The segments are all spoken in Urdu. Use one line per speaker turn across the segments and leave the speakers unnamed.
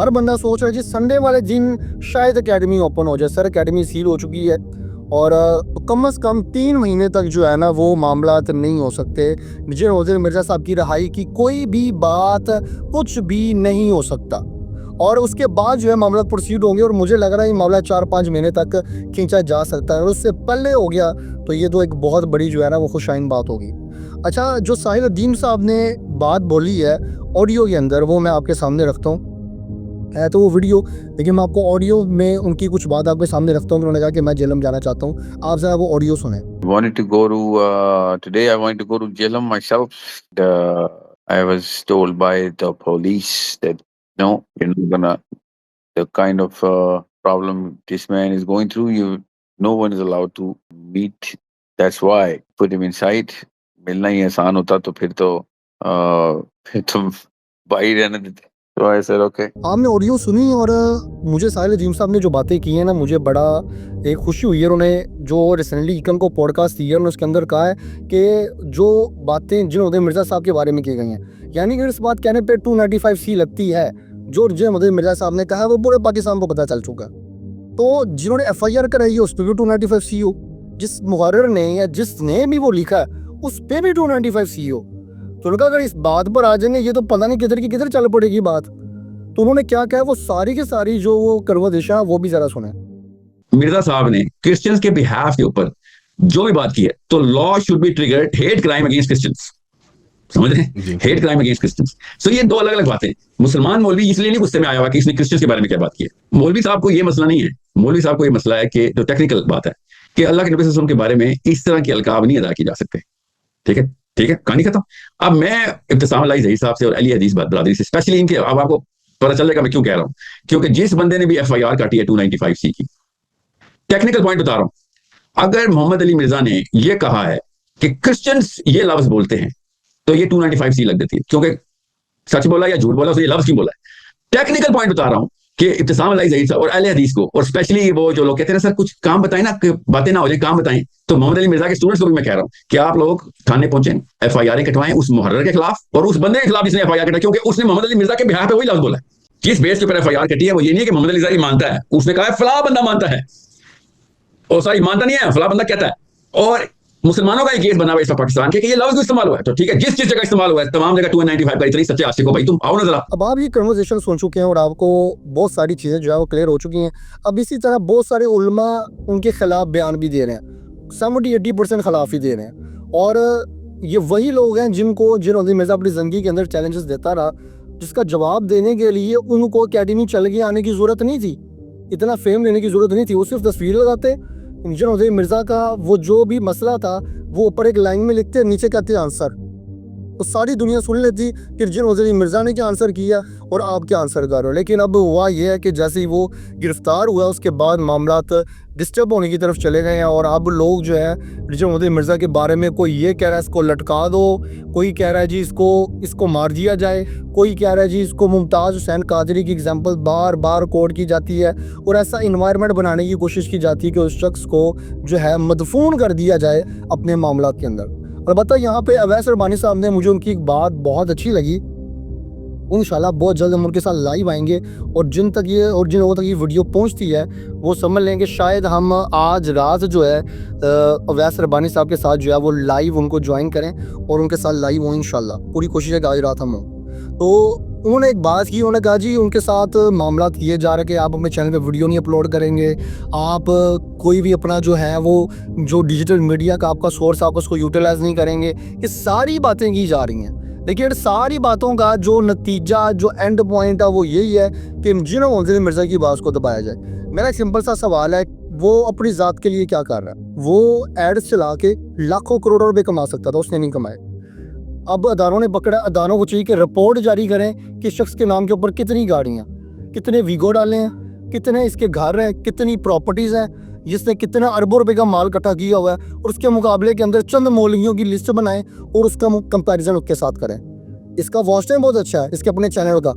ہر بندہ سوچ رہا ہے جی سنڈے والے دن شاید اکیڈمی اوپن ہو جائے. سر اکیڈمی سیل ہو چکی ہے اور کم از کم 3 مہینے تک جو ہے نا وہ معاملات نہیں ہو سکتے. جن وزیر مرزا صاحب کی رہائی کی کوئی بھی بات کچھ بھی نہیں ہو سکتا اور اس کے بعد جو ہے معاملات پروسیڈ ہوں گے اور مجھے لگ رہا ہے یہ معاملہ 4-5 مہینے تک کھینچا جا سکتا ہے. اور اس سے پہلے ہو گیا تو یہ تو ایک بہت بڑی جو ہے نا وہ خوشائن بات ہوگی. اچھا جو ساحل الدین صاحب نے بات بولی ہے آڈیو کے اندر وہ میں آپ کے سامنے رکھتا ہوں. ہے تو وہ ویڈیو لیکن میں آپ کو آڈیو میں ان کی کچھ بات آپ کے سامنے رکھتا ہوں. انہوں نے کہا کہ میں جہلم جانا چاہتا ہوں. آپ ذرا وہ آڈیو سنیں.
Wanted to go to today. I wanted to go to Jhelum myself. I was told by the police that no, you're not gonna. The kind of problem this man is going through, no one is allowed to meet. That's why put him inside. ملنا ہی آسان ہوتا تو پھر تم باہر رہنے دیتے. So I said okay.
آپ نے آڈیو سنی اور مجھے ساحل الدین صاحب نے جو باتیں کی ہیں نا مجھے بڑا ایک خوشی ہوئی ہے. انہوں نے جو ریسنٹلی ایکم کو پوڈ کاسٹ دی ہے انہوں نے اس کے اندر کہا ہے کہ جو باتیں جن عہدے مرزا صاحب کے بارے میں کی گئی ہیں یعنی کہ اس بات کہنے پہ 295C لگتی ہے جو جن عہدے مرزا صاحب نے کہا ہے وہ پورے پاکستان کو پتہ چل چکا ہے. تو جنہوں نے FIR کرائی ہے اس پہ بھی 295C ہو, جس مقرر نے یا جس نے بھی وہ لکھا ہے اس پہ بھی 295C ہو. تو انہوں نے کہا اگر اس بات پر آ جائیں گے یہ تو پتہ نہیں کدھر کی کدھر چل پڑے گی بات. تو انہوں نے کیا کہا وہ ساری کی ساری جو وہ کنورسیشن ہے وہ بھی ذرا سنیں.
مرزا صاحب نے کرسچنز کے بہاف کے اوپر جو بھی بات کی ہے تو law should be triggered hate crime against Christians. سمجھ رہے ہیں, hate crime against Christians. So یہ دو الگ الگ باتیں. مسلمان مولوی اس لیے نہیں غصے میں آیا ہوا کہ اس نے کرسچنز کے بارے میں کیا بات کی ہے. مولوی صاحب کو یہ مسئلہ نہیں ہے. مولوی صاحب کو یہ مسئلہ ہے کہ جو ٹیکنیکل بات ہے کہ اللہ کے نبی صلی اللہ علیہ وسلم کے بارے میں اس طرح کے القاب نہیں ادا کیے جا سکتے. ٹھیک ہے, ٹھیک ہے, کہانی ختم. اب میں ابتسام اللہ ظہیر صاحب سے اور علی حدیث برادری سے اسپیشلی ان کے, اب آپ کو پتہ چل جائے گا میں کیوں کہہ رہا ہوں, کیونکہ جس بندے نے بھی FIR کاٹی ہے 295C کی, ٹیکنیکل پوائنٹ بتا رہا ہوں. اگر محمد علی مرزا نے یہ کہا ہے کہ کرسچنز یہ لفظ بولتے ہیں تو یہ 295C لگ دیتی ہے, کیونکہ سچ بولا یا جھوٹ بولا, اس نے یہ لفظ کیوں بولا ہے. ٹیکنیکل پوائنٹ بتا رہا ہوں کہ ابتسام اللہ ظہیر صاحب اور اہل حدیث کو, اور اسپیشلی وہ جو لوگ کہتے ہیں نا سر کچھ کام بتائیں نا, کہ باتیں نہ ہو جائیں, کام بتائیں, تو محمد علی مرزا کے اسٹوڈنٹس کو بھی میں کہہ رہا ہوں کہ آپ لوگ تھانے پہنچیں, FIR کٹوائیں اس محرر کے خلاف اور اس بندے کے خلاف جس نے FIR کٹا, کیونکہ اس نے محمد علی مرزا کے بہاف پہ وہی لفظ بولا ہے. جس بیس کے اوپر FIR کٹی ہے وہ یہ نہیں ہے کہ محمد علی مرزا مانتا ہے, اس نے کہا ہے فلاں بندہ مانتا ہے, اور ساری مانتا نہیں ہے, فلاں بندہ کہتا ہے. اور مسلمانوں کا ایک کیس بنا ہوا ہے اس پاکستان کے کہ یہ لفظ بھی استعمال ہوا ہے, تو ٹھیک ہے جس جگہ استعمال ہوا ہے تمام جگہ 295 کا اتنی سچے عاشق ہو بھائی, تم آؤ نا ذرا.
اب آپ یہ کنورسیشن سن چکے ہیں اور آپ کو بہت ساری چیزیں جو ہے وہ کلیئر ہو چکی ہیں. اب اسی طرح بہت سارے علماء ان کے خلاف بیان بھی دے رہے ہیں, 70-80% خلاف ہی دے رہے ہیں. اور یہ وہی لوگ ہیں جن عہدے مرزا اپنی زندگی کے اندر چیلنجز دیتا رہا, جس کا جواب دینے کے لیے ان کو اکیڈمی چل کے آنے کی ضرورت نہیں تھی, اتنا فیم لینے کی ضرورت نہیں تھی. وہ صرف تصویر لگاتے, جن عہدے مرزا کا وہ جو بھی مسئلہ تھا وہ اوپر ایک لائن میں لکھتے, نیچے کہتے آنسر. تو ساری دنیا سن لیتی کہ جن عہدے مرزا نے کیا آنسر کیا اور آپ کیا آنسر کر رہے ہو. لیکن اب ہوا یہ ہے کہ جیسے ہی وہ گرفتار ہوا اس کے بعد معاملات ڈسٹرب ہونے کی طرف چلے گئے ہیں. اور اب لوگ جو ہے جن عہدے مرزا کے بارے میں کوئی یہ کہہ رہا ہے اس کو لٹکا دو, کوئی کہہ رہا ہے جی اس کو مار دیا جائے, کوئی کہہ رہا ہے جی اس کو ممتاز حسین قادری کی اگزامپل بار بار کوٹ کی جاتی ہے اور ایسا انوائرمنٹ بنانے کی کوشش کی جاتی ہے کہ اس شخص کو جو ہے مدفون کر دیا جائے اپنے معاملات کے اندر. البتہ یہاں پہ اویس ربانی صاحب نے مجھے ان کی ایک بات بہت اچھی لگی. انشاءاللہ بہت جلد ہم ان کے ساتھ لائیو آئیں گے اور جن لوگوں تک یہ ویڈیو پہنچتی ہے وہ سمجھ لیں گے شاید ہم آج رات جو ہے اویس ربانی صاحب کے ساتھ جو ہے وہ لائیو ان کو جوائن کریں اور ان کے ساتھ لائیو ہوں. انشاءاللہ پوری کوشش ہے کہ آج رات ہم ہوں. تو انہوں نے ایک بات کی, انہوں نے کہا جی ان کے ساتھ معاملات کیے جا رہے کہ آپ اپنے چینل پہ ویڈیو نہیں اپلوڈ کریں گے, آپ کوئی بھی اپنا جو ہے وہ جو ڈیجیٹل میڈیا کا آپ کا سورس آپ اس کو یوٹیلائز نہیں کریں گے. یہ ساری باتیں کی جا رہی ہیں, لیکن ساری باتوں کا جو نتیجہ جو اینڈ پوائنٹ ہے وہ یہی ہے کہ جن عہدے مرزا کی بات کو دبایا جائے. میرا ایک سمپل سا سوال ہے, وہ اپنی ذات کے لیے کیا کر رہا ہے؟ وہ ایڈز چلا کے لاکھوں کروڑوں روپے کما سکتا تھا, اس نے نہیں کمائے. اب اداروں نے پکڑا, اداروں کو چاہیے کہ رپورٹ جاری کریں کہ شخص کے نام کے اوپر کتنی گاڑیاں, کتنے ویگو ڈالے ہیں, کتنے اس کے گھر ہیں, کتنی پراپرٹیز ہیں, جس نے کتنا اربوں روپے کا مال اکٹھا کیا ہوا ہے, اور اس کے مقابلے کے اندر چند مولویوں کی لسٹ بنائیں اور اس کا کمپیریزن اس کے ساتھ کریں. اس کا واچ ٹائم بہت اچھا ہے اس کے اپنے چینل کا,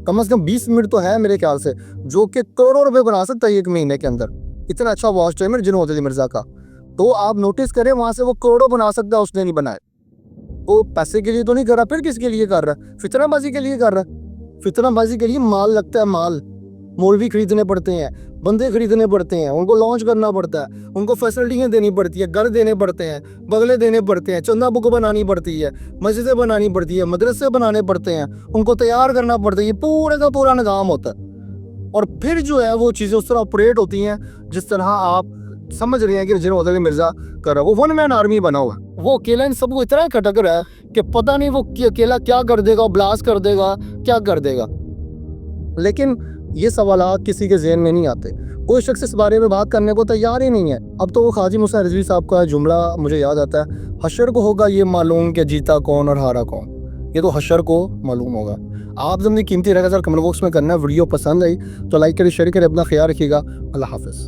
کم از کم 20 منٹ تو ہے میرے خیال سے, جو کہ کروڑوں روپے بنا سکتا ہے ایک مہینے کے اندر. اتنا اچھا واچ ٹائم ہے جن عہدے مرزا کا. تو آپ نوٹس کریں وہاں سے وہ کروڑوں بنا سکتا ہے, اس نے نہیں بنائے. وہ پیسے کے لیے تو نہیں کر رہا, پھر کس کے لیے کر رہا ہے؟ فتنہ بازی کے لیے کر رہا ہے. فتنہ بازی کے لیے مال لگتا ہے، مال، مولوی خریدنے پڑتے ہیں، بندے خریدنے پڑتے ہیں، ان کو لانچ کرنا پڑتا ہے، ان کو فیسلٹیاں دینی پڑتی ہے، گھر دینے پڑتے ہیں، بغلے دینے پڑتے ہیں، چندہ بک بنانی پڑتی ہے، مسجدیں بنانی پڑتی ہے، مدرسے بنانے پڑتے ہیں، ان کو تیار کرنا پڑتا ہے، یہ پورے کا پورا نظام ہوتا ہے. اور پھر جو ہے وہ چیزیں اس طرح آپریٹ ہوتی ہیں جس طرح آپ سمجھ رہے ہیں کہ جنرل علی مرزا کر رہا ہے. وہ ون مین آرمی بنا ہوا ہے، وہ اکیلا ان سب کو اتنا کھٹک رہا ہے کہ پتہ نہیں وہ اکیلا کیا کر دے گا، بلاسٹ کر دے گا، کیا کر دے گا. لیکن یہ سوالات کسی کے ذہن میں نہیں آتے، کوئی شخص اس بارے میں بات کرنے کو تیار ہی نہیں ہے. اب تو وہ خواجہ موسیٰ رضوی صاحب کا جملہ مجھے یاد آتا ہے، حشر کو ہوگا یہ معلوم کہ جیتا کون اور ہارا کون. یہ تو حشر کو معلوم ہوگا. آپ اپنی قیمتی رائے کا کمنٹ باکس میں کرنا. ویڈیو پسند آئی تو لائک کریں، شیئر کریں، اپنا خیال رکھیے گا. اللہ حافظ.